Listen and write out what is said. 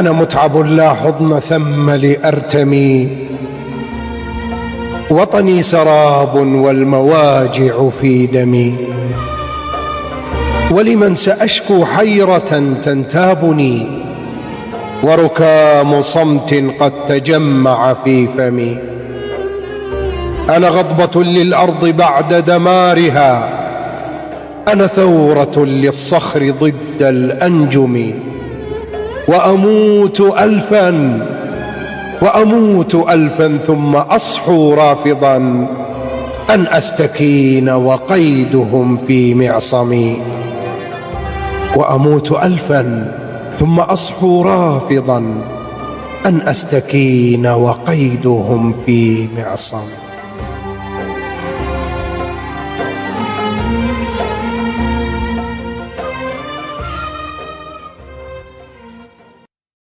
أنا متعب لا حضن ثم لأرتمي، وطني سراب والمواجع في دمي، ولمن سأشكو حيرة تنتابني، وركام صمت قد تجمع في فمي. أنا غضبة للأرض بعد دمارها، أنا ثورة للصخر ضد الأنجم، وأموت ألفا ثم أصحو رافضا أن أستكين وقيدهم في معصمي، وأموت ألفا ثم أصحو رافضا أن أستكين وقيدهم في معصمي.